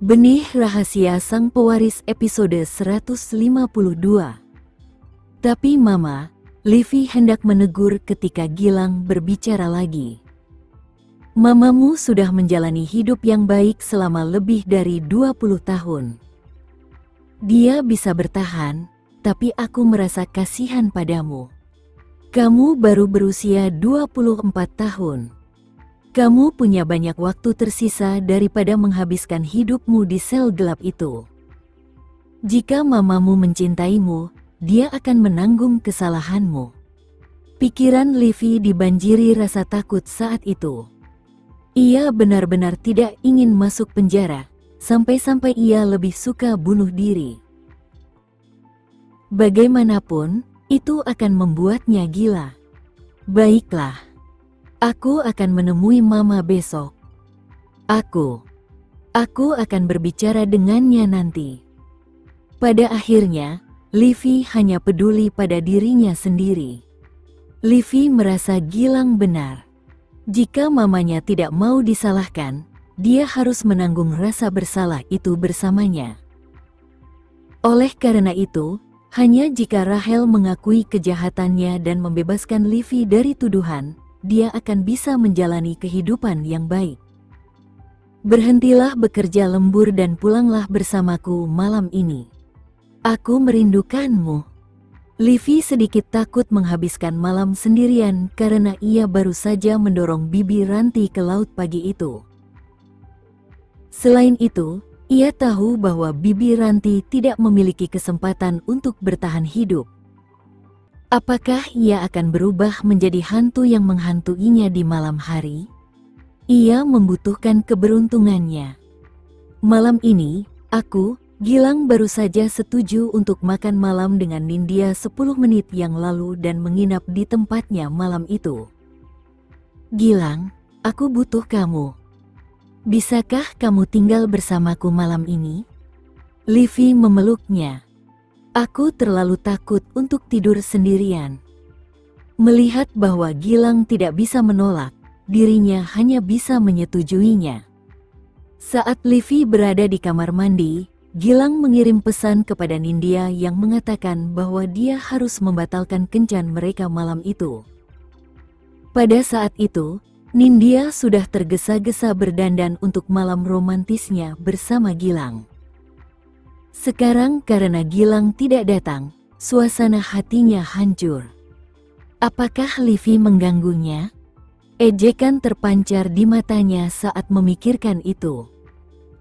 Benih Rahasia Sang Pewaris episode 152. Tapi Mama, Livi hendak menegur ketika Gilang berbicara lagi. Mamamu sudah menjalani hidup yang baik selama lebih dari 20 tahun. Dia bisa bertahan, tapi aku merasa kasihan padamu. Kamu baru berusia 24 tahun. Kamu punya banyak waktu tersisa daripada menghabiskan hidupmu di sel gelap itu. Jika mamamu mencintaimu, dia akan menanggung kesalahanmu. Pikiran Livi dibanjiri rasa takut saat itu. Ia benar-benar tidak ingin masuk penjara, sampai-sampai ia lebih suka bunuh diri. Bagaimanapun, itu akan membuatnya gila. Baiklah. Aku akan menemui Mama besok. Aku akan berbicara dengannya nanti. Pada akhirnya, Livi hanya peduli pada dirinya sendiri. Livi merasa Gilang benar. Jika mamanya tidak mau disalahkan, dia harus menanggung rasa bersalah itu bersamanya. Oleh karena itu, hanya jika Rahel mengakui kejahatannya dan membebaskan Livi dari tuduhan, dia akan bisa menjalani kehidupan yang baik. Berhentilah bekerja lembur dan pulanglah bersamaku malam ini. Aku merindukanmu. Livi sedikit takut menghabiskan malam sendirian karena ia baru saja mendorong Bibi Ranti ke laut pagi itu. Selain itu, ia tahu bahwa Bibi Ranti tidak memiliki kesempatan untuk bertahan hidup. Apakah ia akan berubah menjadi hantu yang menghantuinya di malam hari? Ia membutuhkan keberuntungannya. Malam ini, Gilang baru saja setuju untuk makan malam dengan Nindya 10 menit yang lalu dan menginap di tempatnya malam itu. Gilang, aku butuh kamu. Bisakah kamu tinggal bersamaku malam ini? Livi memeluknya. Aku terlalu takut untuk tidur sendirian. Melihat bahwa Gilang tidak bisa menolak, dirinya hanya bisa menyetujuinya. Saat Livi berada di kamar mandi, Gilang mengirim pesan kepada Nindya yang mengatakan bahwa dia harus membatalkan kencan mereka malam itu. Pada saat itu, Nindya sudah tergesa-gesa berdandan untuk malam romantisnya bersama Gilang. Sekarang karena Gilang tidak datang, suasana hatinya hancur. Apakah Livi mengganggunya? Ejekan terpancar di matanya saat memikirkan itu.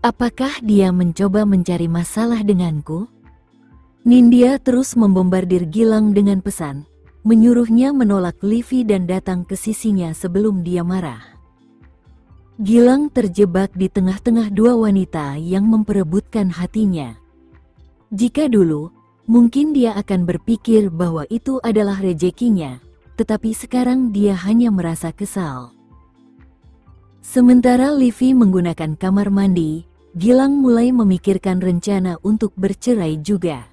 Apakah dia mencoba mencari masalah denganku? Nindya terus membombardir Gilang dengan pesan, menyuruhnya menolak Livi dan datang ke sisinya sebelum dia marah. Gilang terjebak di tengah-tengah dua wanita yang memperebutkan hatinya. Jika dulu, mungkin dia akan berpikir bahwa itu adalah rezekinya, tetapi sekarang dia hanya merasa kesal. Sementara Livi menggunakan kamar mandi, Gilang mulai memikirkan rencana untuk bercerai juga.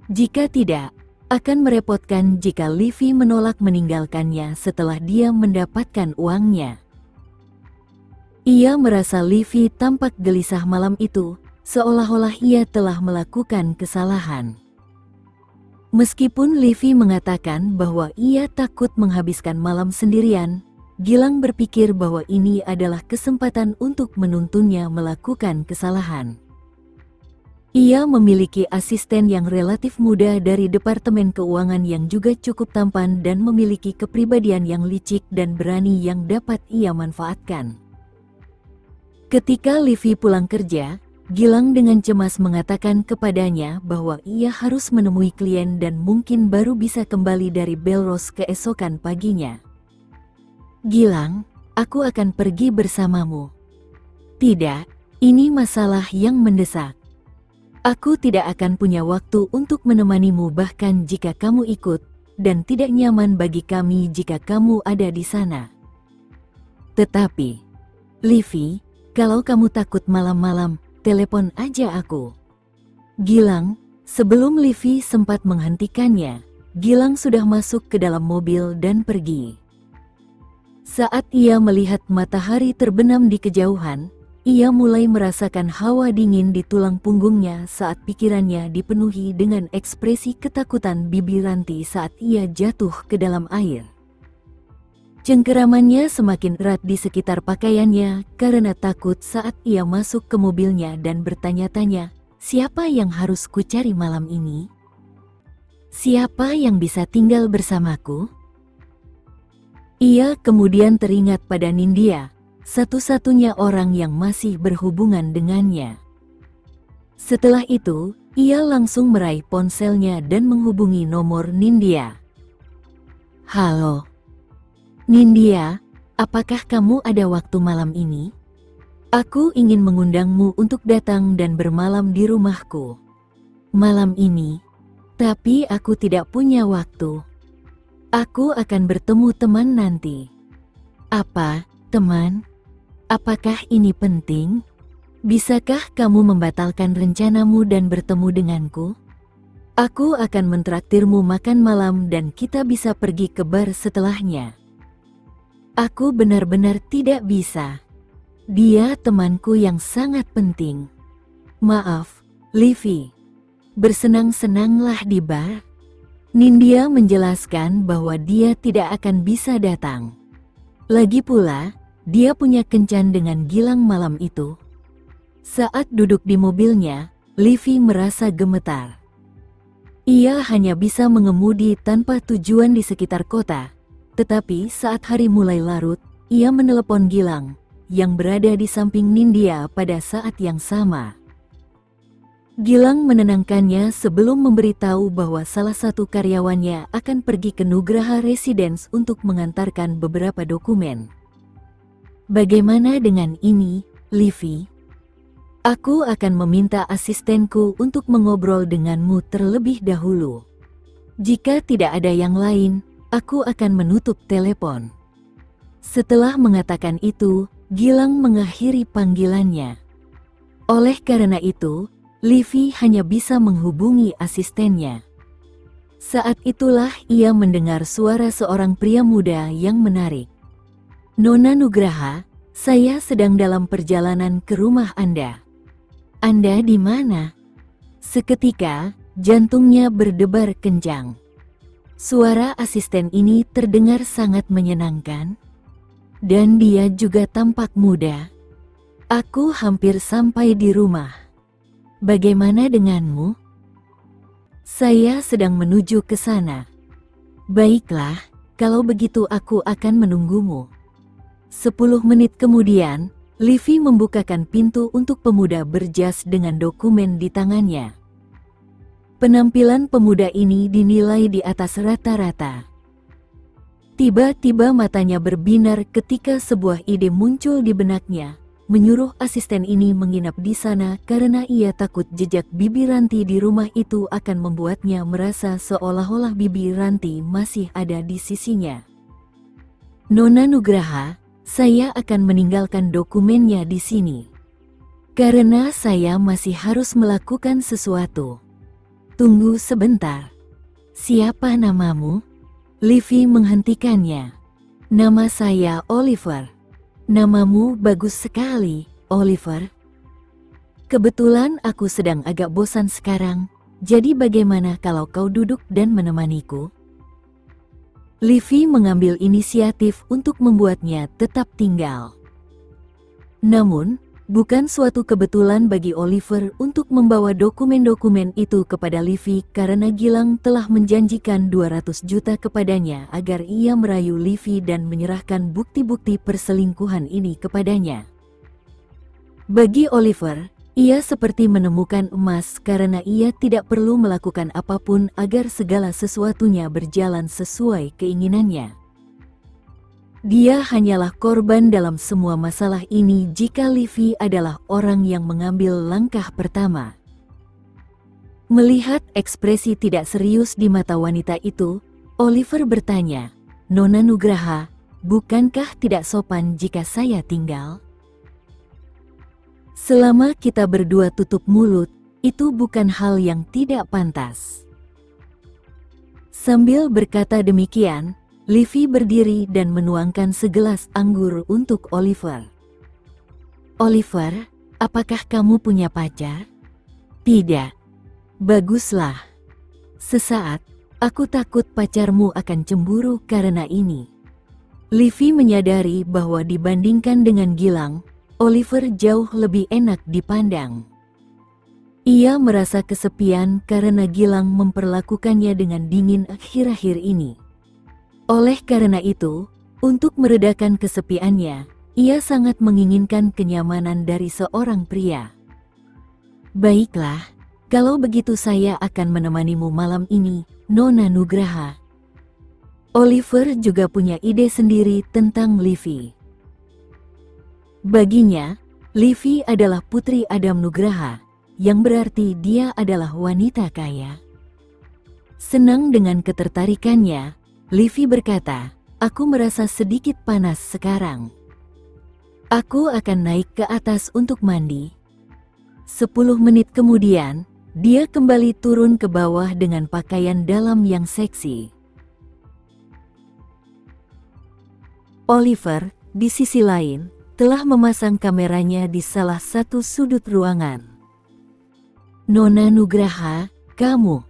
Jika tidak, akan merepotkan jika Livi menolak meninggalkannya setelah dia mendapatkan uangnya. Ia merasa Livi tampak gelisah malam itu, seolah-olah ia telah melakukan kesalahan. Meskipun Livi mengatakan bahwa ia takut menghabiskan malam sendirian, Gilang berpikir bahwa ini adalah kesempatan untuk menuntunnya melakukan kesalahan. Ia memiliki asisten yang relatif muda dari Departemen Keuangan yang juga cukup tampan dan memiliki kepribadian yang licik dan berani yang dapat ia manfaatkan. Ketika Livi pulang kerja, Gilang dengan cemas mengatakan kepadanya bahwa ia harus menemui klien dan mungkin baru bisa kembali dari Belros keesokan paginya. Gilang, aku akan pergi bersamamu. Tidak, ini masalah yang mendesak. Aku tidak akan punya waktu untuk menemanimu bahkan jika kamu ikut, dan tidak nyaman bagi kami jika kamu ada di sana. Tetapi, Livi, kalau kamu takut malam-malam, telepon aja aku. Gilang, sebelum Livi sempat menghentikannya, Gilang sudah masuk ke dalam mobil dan pergi. Saat ia melihat matahari terbenam di kejauhan, ia mulai merasakan hawa dingin di tulang punggungnya saat pikirannya dipenuhi dengan ekspresi ketakutan Bibi Ranti saat ia jatuh ke dalam air. Cengkeramannya semakin erat di sekitar pakaiannya karena takut saat ia masuk ke mobilnya dan bertanya-tanya, siapa yang harus kucari malam ini? Siapa yang bisa tinggal bersamaku? Ia kemudian teringat pada Nindya, satu-satunya orang yang masih berhubungan dengannya. Setelah itu, ia langsung meraih ponselnya dan menghubungi nomor Nindya. Halo, Nindya, apakah kamu ada waktu malam ini? Aku ingin mengundangmu untuk datang dan bermalam di rumahku. Malam ini, tapi aku tidak punya waktu. Aku akan bertemu teman nanti. Apa, teman? Apakah ini penting? Bisakah kamu membatalkan rencanamu dan bertemu denganku? Aku akan mentraktirmu makan malam dan kita bisa pergi ke bar setelahnya. Aku benar-benar tidak bisa. Dia temanku yang sangat penting. Maaf, Livy. Bersenang-senanglah di bar. Nindya menjelaskan bahwa dia tidak akan bisa datang. Lagi pula, dia punya kencan dengan Gilang malam itu. Saat duduk di mobilnya, Livy merasa gemetar. Ia hanya bisa mengemudi tanpa tujuan di sekitar kota. Tetapi saat hari mulai larut, ia menelepon Gilang, yang berada di samping Nindya pada saat yang sama. Gilang menenangkannya sebelum memberitahu bahwa salah satu karyawannya akan pergi ke Nugraha Residence untuk mengantarkan beberapa dokumen. Bagaimana dengan ini, Livy? Aku akan meminta asistenku untuk mengobrol denganmu terlebih dahulu. Jika tidak ada yang lain, aku akan menutup telepon. Setelah mengatakan itu, Gilang mengakhiri panggilannya. Oleh karena itu, Livy hanya bisa menghubungi asistennya. Saat itulah ia mendengar suara seorang pria muda yang menarik. Nona Nugraha, saya sedang dalam perjalanan ke rumah Anda. Anda di mana? Seketika, jantungnya berdebar kencang. Suara asisten ini terdengar sangat menyenangkan. Dan dia juga tampak muda. Aku hampir sampai di rumah. Bagaimana denganmu? Saya sedang menuju ke sana. Baiklah, kalau begitu aku akan menunggumu. 10 menit kemudian, Livy membukakan pintu untuk pemuda berjas dengan dokumen di tangannya. Penampilan pemuda ini dinilai di atas rata-rata. Tiba-tiba matanya berbinar ketika sebuah ide muncul di benaknya, menyuruh asisten ini menginap di sana karena ia takut jejak Bibi Ranti di rumah itu akan membuatnya merasa seolah-olah Bibi Ranti masih ada di sisinya. Nona Nugraha, saya akan meninggalkan dokumennya di sini. Karena saya masih harus melakukan sesuatu. Tunggu sebentar. Siapa namamu? Livy menghentikannya. Nama saya Oliver. Namamu bagus sekali, Oliver. Kebetulan aku sedang agak bosan sekarang, jadi bagaimana kalau kau duduk dan menemaniku? Livy mengambil inisiatif untuk membuatnya tetap tinggal. Namun, bukan suatu kebetulan bagi Oliver untuk membawa dokumen-dokumen itu kepada Livy karena Gilang telah menjanjikan 200 juta kepadanya agar ia merayu Livy dan menyerahkan bukti-bukti perselingkuhan ini kepadanya. Bagi Oliver, ia seperti menemukan emas karena ia tidak perlu melakukan apapun agar segala sesuatunya berjalan sesuai keinginannya. Dia hanyalah korban dalam semua masalah ini jika Livy adalah orang yang mengambil langkah pertama. Melihat ekspresi tidak serius di mata wanita itu, Oliver bertanya, Nona Nugraha, bukankah tidak sopan jika saya tinggal? Selama kita berdua tutup mulut, itu bukan hal yang tidak pantas. Sambil berkata demikian, Livy berdiri dan menuangkan segelas anggur untuk Oliver. Oliver, apakah kamu punya pacar? Tidak. Baguslah. Sesaat, aku takut pacarmu akan cemburu karena ini. Livy menyadari bahwa dibandingkan dengan Gilang, Oliver jauh lebih enak dipandang. Ia merasa kesepian karena Gilang memperlakukannya dengan dingin akhir-akhir ini. Oleh karena itu, untuk meredakan kesepiannya, ia sangat menginginkan kenyamanan dari seorang pria. Baiklah, kalau begitu saya akan menemanimu malam ini, Nona Nugraha. Oliver juga punya ide sendiri tentang Livy. Baginya, Livy adalah putri Adam Nugraha, yang berarti dia adalah wanita kaya. Senang dengan ketertarikannya, Livy berkata, "Aku merasa sedikit panas sekarang. Aku akan naik ke atas untuk mandi." 10 menit kemudian, dia kembali turun ke bawah dengan pakaian dalam yang seksi. Oliver, di sisi lain, telah memasang kameranya di salah satu sudut ruangan. "Nona Nugraha, kamu.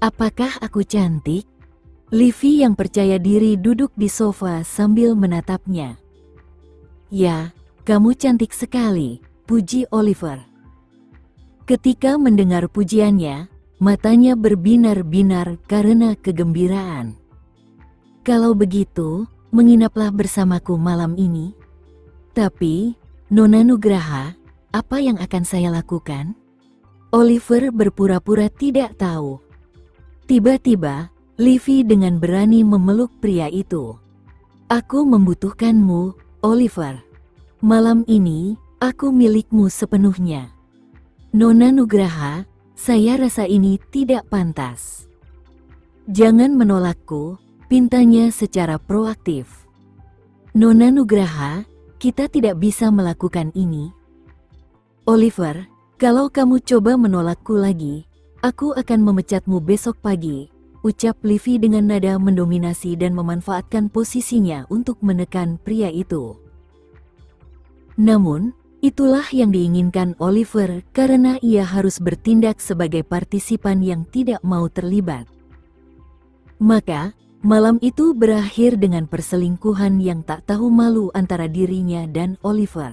Apakah aku cantik?" Livy yang percaya diri duduk di sofa sambil menatapnya. "Ya, kamu cantik sekali," puji Oliver. Ketika mendengar pujiannya, matanya berbinar-binar karena kegembiraan. "Kalau begitu, menginaplah bersamaku malam ini." "Tapi, Nona Nugraha, apa yang akan saya lakukan?" Oliver berpura-pura tidak tahu. Tiba-tiba, Livy dengan berani memeluk pria itu. "Aku membutuhkanmu, Oliver. Malam ini, aku milikmu sepenuhnya." "Nona Nugraha, saya rasa ini tidak pantas." "Jangan menolakku," pintanya secara proaktif. "Nona Nugraha, kita tidak bisa melakukan ini." "Oliver, kalau kamu coba menolakku lagi, aku akan memecatmu besok pagi," ucap Livy dengan nada mendominasi dan memanfaatkan posisinya untuk menekan pria itu. Namun, itulah yang diinginkan Oliver karena ia harus bertindak sebagai partisipan yang tidak mau terlibat. Maka, malam itu berakhir dengan perselingkuhan yang tak tahu malu antara dirinya dan Oliver.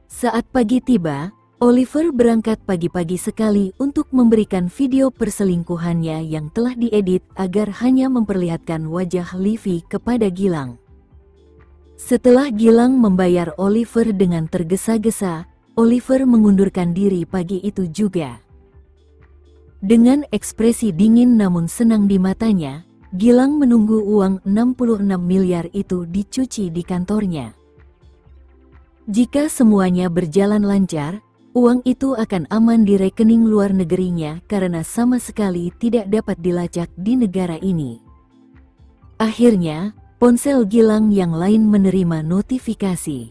Saat pagi tiba, Oliver berangkat pagi-pagi sekali untuk memberikan video perselingkuhannya yang telah diedit agar hanya memperlihatkan wajah Livy kepada Gilang. Setelah Gilang membayar Oliver dengan tergesa-gesa, Oliver mengundurkan diri pagi itu juga. Dengan ekspresi dingin namun senang di matanya, Gilang menunggu uang 66 miliar itu dicuci di kantornya. Jika semuanya berjalan lancar, uang itu akan aman di rekening luar negerinya karena sama sekali tidak dapat dilacak di negara ini. Akhirnya, ponsel Gilang yang lain menerima notifikasi.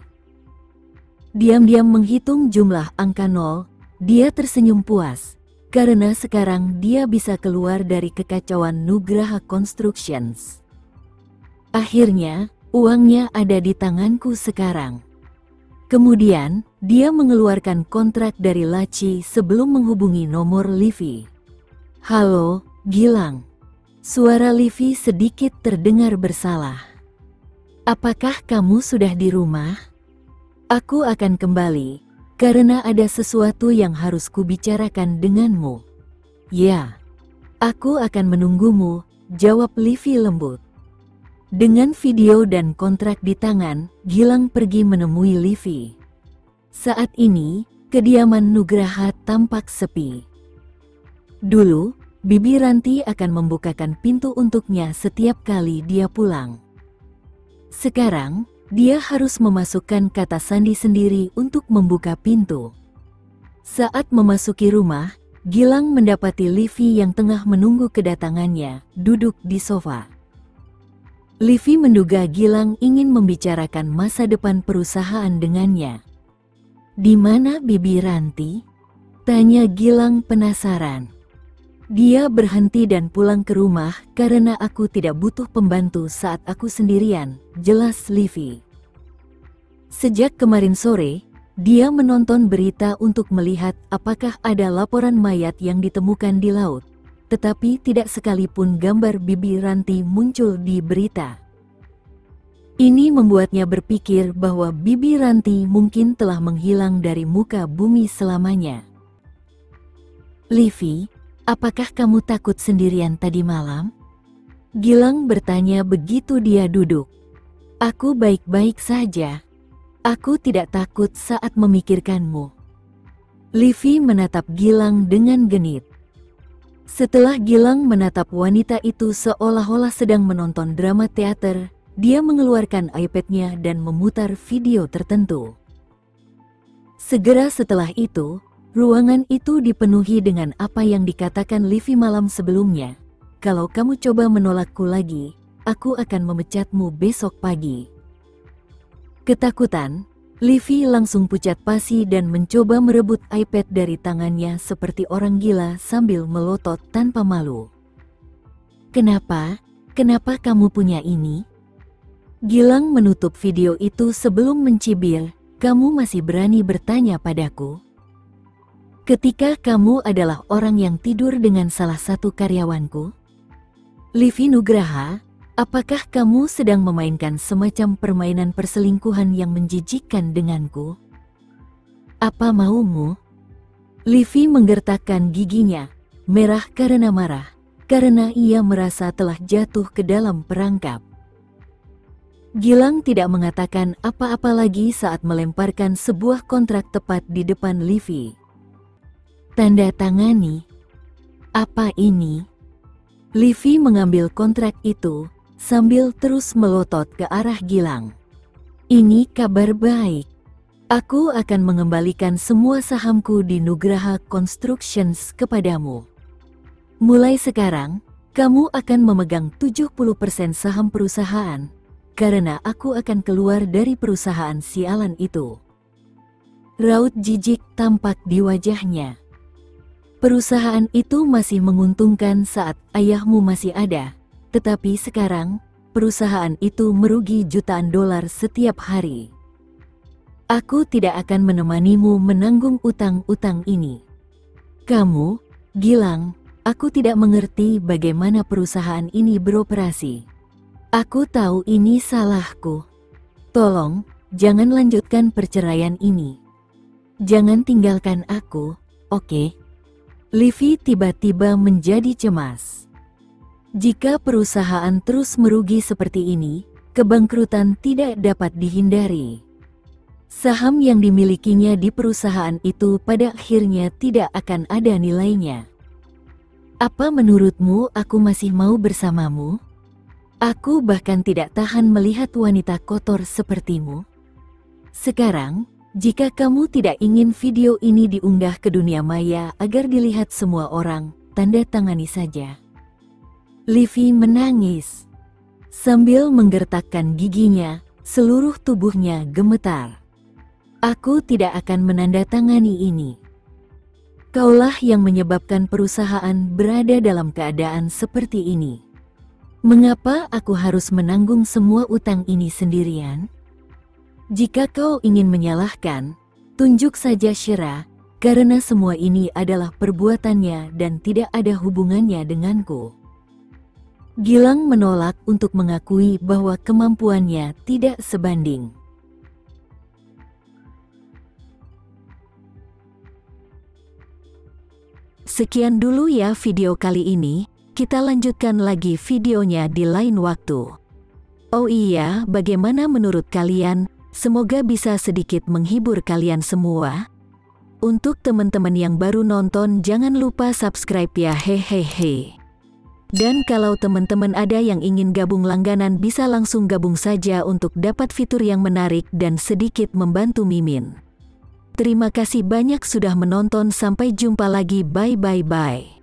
Diam-diam menghitung jumlah angka 0, dia tersenyum puas, karena sekarang dia bisa keluar dari kekacauan Nugraha Constructions. Akhirnya, uangnya ada di tanganku sekarang. Kemudian, dia mengeluarkan kontrak dari laci sebelum menghubungi nomor Livy. "Halo, Gilang." Suara Livy sedikit terdengar bersalah. "Apakah kamu sudah di rumah?" "Aku akan kembali, karena ada sesuatu yang harus kubicarakan denganmu." "Ya, aku akan menunggumu," jawab Livy lembut. Dengan video dan kontrak di tangan, Gilang pergi menemui Livy. Saat ini, kediaman Nugraha tampak sepi. Dulu, Bibi Ranti akan membukakan pintu untuknya setiap kali dia pulang. Sekarang, dia harus memasukkan kata sandi sendiri untuk membuka pintu. Saat memasuki rumah, Gilang mendapati Livy yang tengah menunggu kedatangannya, duduk di sofa. Livy menduga Gilang ingin membicarakan masa depan perusahaan dengannya. "Di mana Bibi Ranti?" tanya Gilang penasaran. "Dia berhenti dan pulang ke rumah karena aku tidak butuh pembantu saat aku sendirian," jelas Livy. Sejak kemarin sore, dia menonton berita untuk melihat apakah ada laporan mayat yang ditemukan di laut, tetapi tidak sekalipun gambar Bibi Ranti muncul di berita. Ini membuatnya berpikir bahwa Bibi Ranti mungkin telah menghilang dari muka bumi selamanya. "Livi, apakah kamu takut sendirian tadi malam?" Gilang bertanya begitu dia duduk. "Aku baik-baik saja. Aku tidak takut saat memikirkanmu." Livi menatap Gilang dengan genit. Setelah Gilang menatap wanita itu seolah-olah sedang menonton drama teater, dia mengeluarkan iPad-nya dan memutar video tertentu. Segera setelah itu, ruangan itu dipenuhi dengan apa yang dikatakan Livi malam sebelumnya. "Kalau kamu coba menolakku lagi, aku akan memecatmu besok pagi." Ketakutan, Livi langsung pucat pasi dan mencoba merebut iPad dari tangannya seperti orang gila sambil melotot tanpa malu. "Kenapa? Kenapa kamu punya ini?" Gilang menutup video itu sebelum mencibir, "Kamu masih berani bertanya padaku? Ketika kamu adalah orang yang tidur dengan salah satu karyawanku?" "Livi Nugraha, apakah kamu sedang memainkan semacam permainan perselingkuhan yang menjijikkan denganku? Apa maumu?" Livi menggertakkan giginya, merah karena marah, karena ia merasa telah jatuh ke dalam perangkap. Gilang tidak mengatakan apa-apa lagi saat melemparkan sebuah kontrak tepat di depan Livi. "Tanda tangani." "Apa ini?" Livi mengambil kontrak itu, sambil terus melotot ke arah Gilang. "Ini kabar baik. Aku akan mengembalikan semua sahamku di Nugraha Constructions kepadamu. Mulai sekarang, kamu akan memegang 70% saham perusahaan, karena aku akan keluar dari perusahaan sialan itu." Raut jijik tampak di wajahnya. "Perusahaan itu masih menguntungkan saat ayahmu masih ada, tetapi sekarang, perusahaan itu merugi jutaan dolar setiap hari. Aku tidak akan menemanimu menanggung utang-utang ini." "Kamu, Gilang, aku tidak mengerti bagaimana perusahaan ini beroperasi. Aku tahu ini salahku. Tolong, jangan lanjutkan perceraian ini. Jangan tinggalkan aku, oke?" Livi tiba-tiba menjadi cemas. Jika perusahaan terus merugi seperti ini, kebangkrutan tidak dapat dihindari. Saham yang dimilikinya di perusahaan itu pada akhirnya tidak akan ada nilainya. "Apa menurutmu aku masih mau bersamamu? Aku bahkan tidak tahan melihat wanita kotor sepertimu. Sekarang, jika kamu tidak ingin video ini diunggah ke dunia maya agar dilihat semua orang, tanda tangani saja." Livi menangis. Sambil menggertakkan giginya, seluruh tubuhnya gemetar. "Aku tidak akan menandatangani ini. Kaulah yang menyebabkan perusahaan berada dalam keadaan seperti ini. Mengapa aku harus menanggung semua utang ini sendirian? Jika kau ingin menyalahkan, tunjuk saja Shira, karena semua ini adalah perbuatannya dan tidak ada hubungannya denganku." Gilang menolak untuk mengakui bahwa kemampuannya tidak sebanding. Sekian dulu ya video kali ini, kita lanjutkan lagi videonya di lain waktu. Oh iya, bagaimana menurut kalian? Semoga bisa sedikit menghibur kalian semua. Untuk teman-teman yang baru nonton, jangan lupa subscribe ya, hehehe. Dan kalau teman-teman ada yang ingin gabung langganan, bisa langsung gabung saja untuk dapat fitur yang menarik dan sedikit membantu Mimin. Terima kasih banyak sudah menonton, sampai jumpa lagi, bye bye bye.